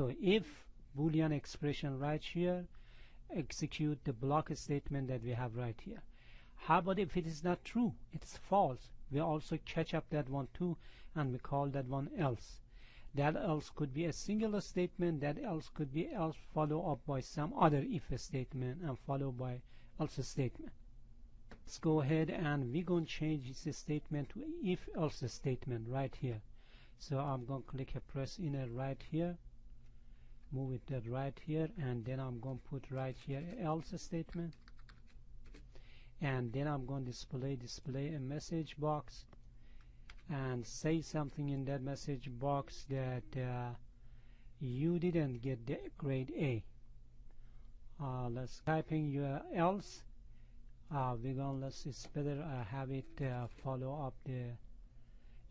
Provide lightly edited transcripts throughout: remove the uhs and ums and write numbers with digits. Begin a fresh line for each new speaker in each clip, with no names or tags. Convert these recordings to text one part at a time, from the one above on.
So if Boolean expression right here, execute the block statement that we have right here. How about if it is not true, it's false? We also catch up that one too, and we call that one else. That else could be a singular statement, that else could be else followed up by some other if statement and followed by else statement. Let's go ahead and we're going to change this statement to if else statement right here. So I'm going to click a press inner right here, move it that right here, and then I'm going to put right here else statement, and then I'm going to display a message box and say something in that message box that you didn't get the grade A. Let's typing your else. It's better have it follow up the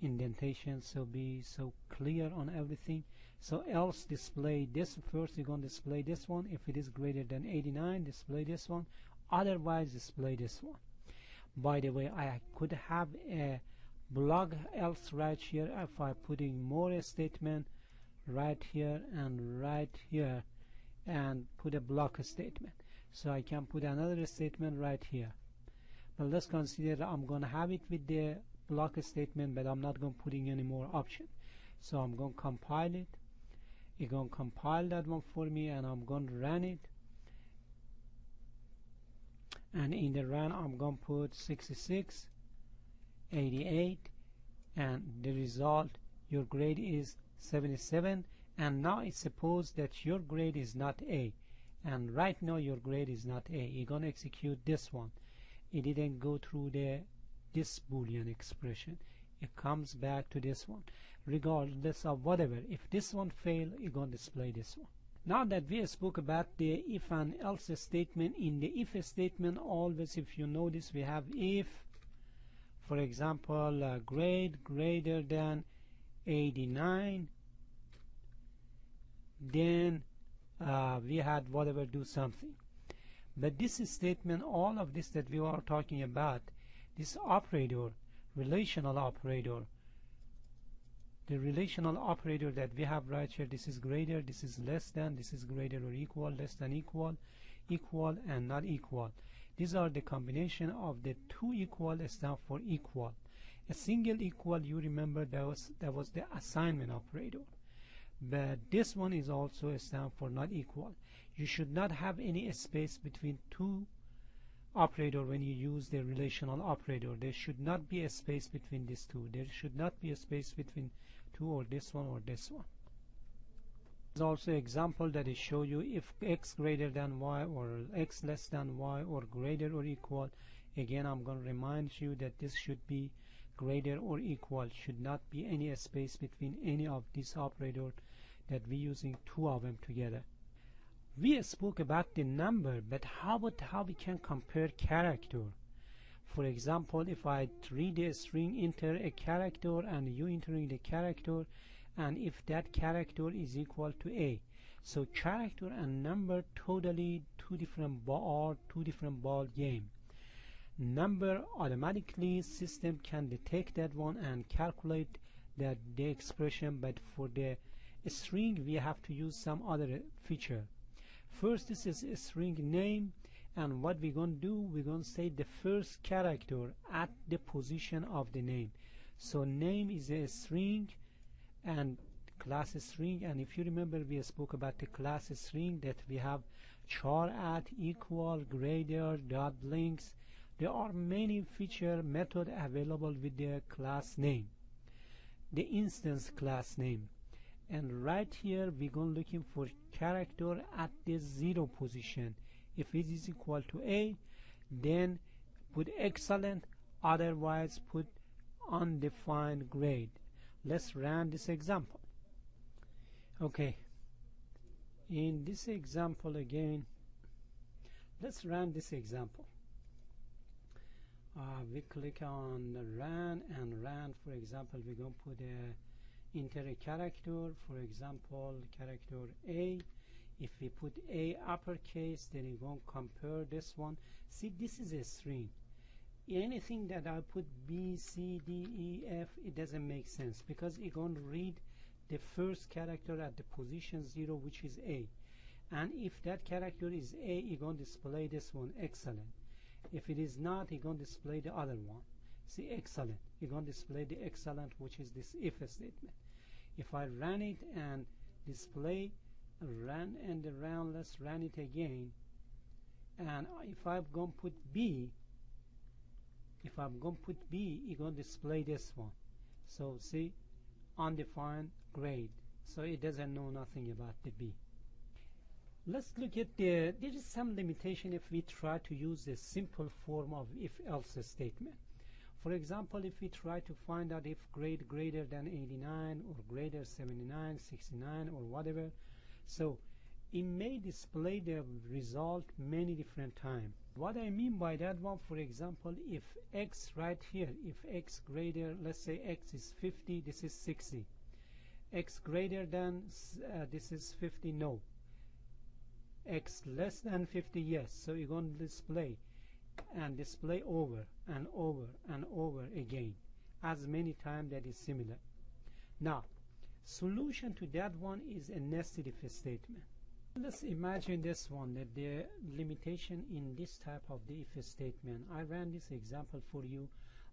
indentation, so be so clear on everything. So else display this first. You're going to display this one. If it is greater than 89, display this one. Otherwise, display this one. By the way, I could have a block else right here if I putting more statement right here and right here and put a block statement. So I can put another statement right here. But let's consider I'm going to have it with the block statement, but I'm not going to putting any more option. So I'm going to compile it. It's going to compile that one for me, and I'm going to run it. And in the run, I'm going to put 66, 88, and the result, your grade is 77. And now it's supposed that your grade is not A. And right now your grade is not A. You're going to execute this one. It didn't go through this Boolean expression. It comes back to this one. Regardless of whatever, if this one fail, you're going to display this one. Now that we spoke about the if and else statement, in the if statement, always, if you notice, we have if, for example, grade greater than 89, then we had whatever, do something. But this statement, all of this that we are talking about, this operator, relational operator, the relational operator that we have right here, this is greater, this is less than, this is greater or equal, less than equal, equal and not equal. These are the combination of the two equal stand for equal. A single equal, you remember that was the assignment operator. But this one is also a stand for not equal. You should not have any space between two operator when you use the relational operator. There should not be a space between these two. There should not be a space between two, or this one or this one. There's also an example that is show you if x greater than y or x less than y or greater or equal. Again, I'm going to remind you that this should be greater or equal. Should not be any space between any of these operators that we're using two of them together. We spoke about the number, but how about how we can compare character? For example, if I read a string, enter a character, and you entering the character, and if that character is equal to A, so character and number totally two different ball game. Number, automatically system can detect that one and calculate that the expression, but for the string we have to use some other feature. First, this is a string name, and what we're going to do, we're going to say the first character at the position of the name. So name is a string and class string, and if you remember, we spoke about the class string that we have char at, equal, greater, dot links. There are many feature method available with the class name, the instance class name. And right here we're going looking for character at the 0 position. If it is equal to A, then put excellent, otherwise put undefined grade. Let's run this example. Okay, in this example again, let's run this example. We click on run, and run, for example, we're going to put enter a character, for example character A. If we put A uppercase, then we're going to compare this one. See, this is a string. Anything that I put B, C, D, E, F, it doesn't make sense, because it's going to read the first character at the position 0, which is A. And if that character is A, you're going to display this one, excellent. If it is not, you're going to display the other one. See, excellent. You're going to display the excellent, which is this if statement. If I run it and display run and run, let's run it again. And if I'm going to put B, you're going to display this one. So see, undefined grade. So it doesn't know nothing about the B. Let's look at there is some limitation if we try to use a simple form of if-else statement. For example, if we try to find out if grade greater than 89 or greater 79, 69 or whatever, so it may display the result many different times. What I mean by that one, for example, if x right here, if x greater, let's say x is 50, this is 60. X greater than, this is 50, no. X less than 50, yes. So you're going to display and display over and over and over again as many times that is similar. Now, solution to that one is a nested if statement. Let's imagine this one, that the limitation in this type of the if statement. I ran this example for you.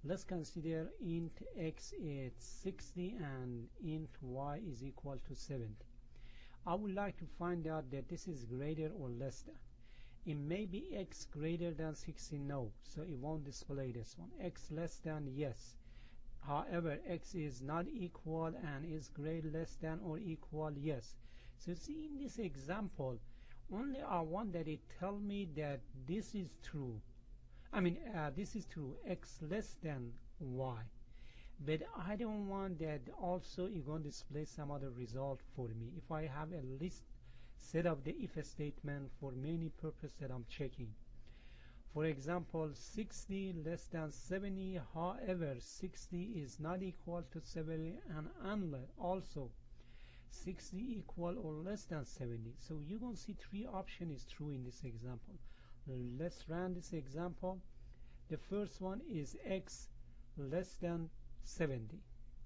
Let's consider int x is 60 and int y is equal to 70. I would like to find out that this is greater or less than. It may be x greater than 60, no, so it won't display this one. X less than, yes. However, x is not equal and is greater less than or equal, yes. So see, in this example, only I want that it tell me that this is true. This is true, x less than y. But I don't want that also you're going to display some other result for me. If I have a list set of the if statement for many purposes that I'm checking. For example, 60 less than 70, however, 60 is not equal to 70, and unless also 60 equal or less than 70. So you're going to see three options is true in this example. Let's run this example. The first one is x less than 70.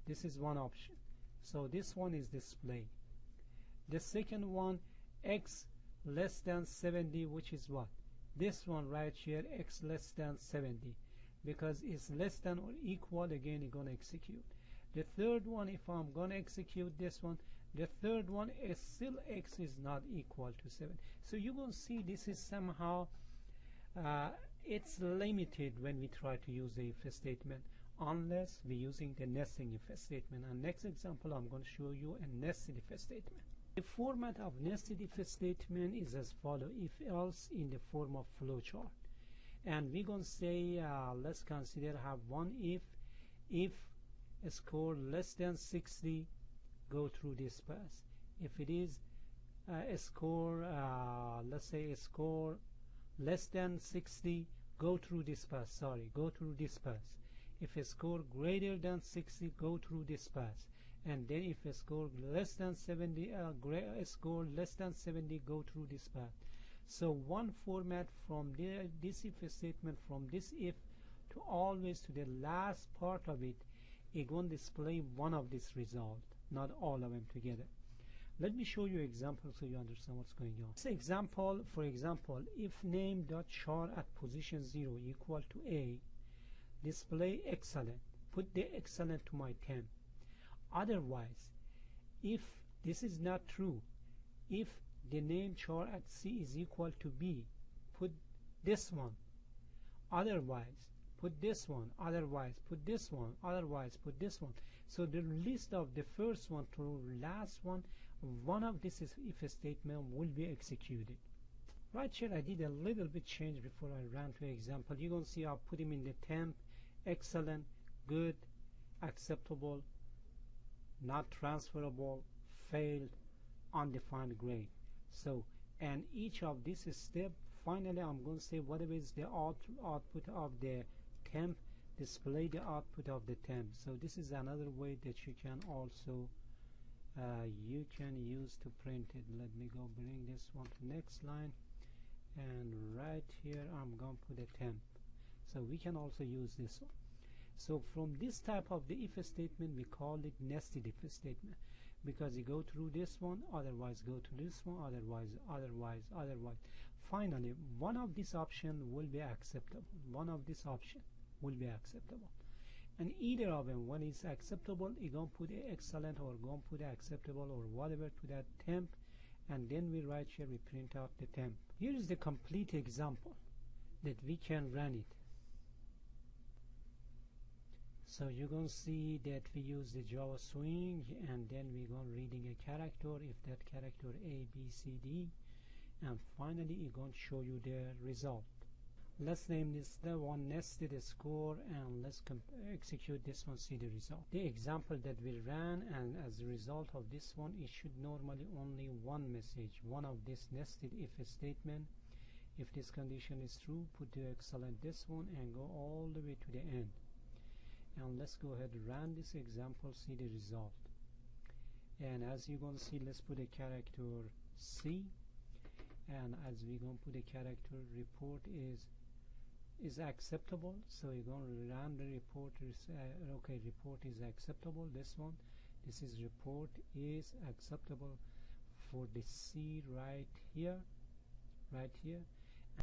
This is one option. So this one is displayed. The second one, x less than 70, which is what? This one right here, x less than 70. Because it's less than or equal, again, you're going to execute. The third one, if I'm going to execute this one, the third one is still x is not equal to 7. So you're going to see this is somehow, it's limited when we try to use the if statement, unless we're using the nesting if statement. And next example, I'm going to show you a nested if statement. The format of nested if statement is as follows: if else in the form of flowchart. And we're going to say, let's consider have one if a score less than 60, go through this path. If it is a score, let's say a score less than 60, go through this path. Go through this path. If a score greater than 60, go through this path. And then if a score less than 70, a score less than 70, go through this path. So one format from this if statement, from this if to always to the last part of it, it's going to display one of this result, not all of them together. Let me show you an example so you understand what's going on. This example, for example, if name.char at position 0 equal to A, display excellent. Put the excellent to my temp. Otherwise, if this is not true, if the name char at C is equal to B, put this one. Otherwise, put this one. Otherwise, put this one. Otherwise, put this one. So the list of the first one to last one of this is if statement will be executed. Right here I did a little bit change before I ran to example. You're going to see I'll put him in the temp, excellent, good, acceptable, not transferable, failed, undefined grade. So, and each of this step, finally I'm going to say whatever is the output of the temp, display the output of the temp. So this is another way that you can also you can use to print it. Let me go bring this one to next line, and right here I'm going to put a temp. So we can also use this one. So from this type of the if statement, we call it nested if statement. because you go through this one, otherwise go to this one, otherwise. Finally, one of this option will be acceptable. One of this option will be acceptable. And either of them, when it's acceptable, you're going to put excellent or going to put acceptable or whatever to that temp, and then we write here, we print out the temp. Here is the complete example that we can run it. So you're going to see that we use the Java swing, and then we're going to reading a character, if that character A, B, C, D, and finally it's going to show you the result. Let's name this the one nested score, and let's execute this one, see the result. The example that we ran, and as a result of this one, it should normally only one message, one of this nested if statement. If this condition is true, put the excellent this one and go all the way to the end. And let's go ahead and run this example, see the result. And as you're going to see, let's put a character C, and as we're going to put a character report is acceptable, so you're going to run the report. Okay, report is acceptable. This one, this is report is acceptable for the C right here,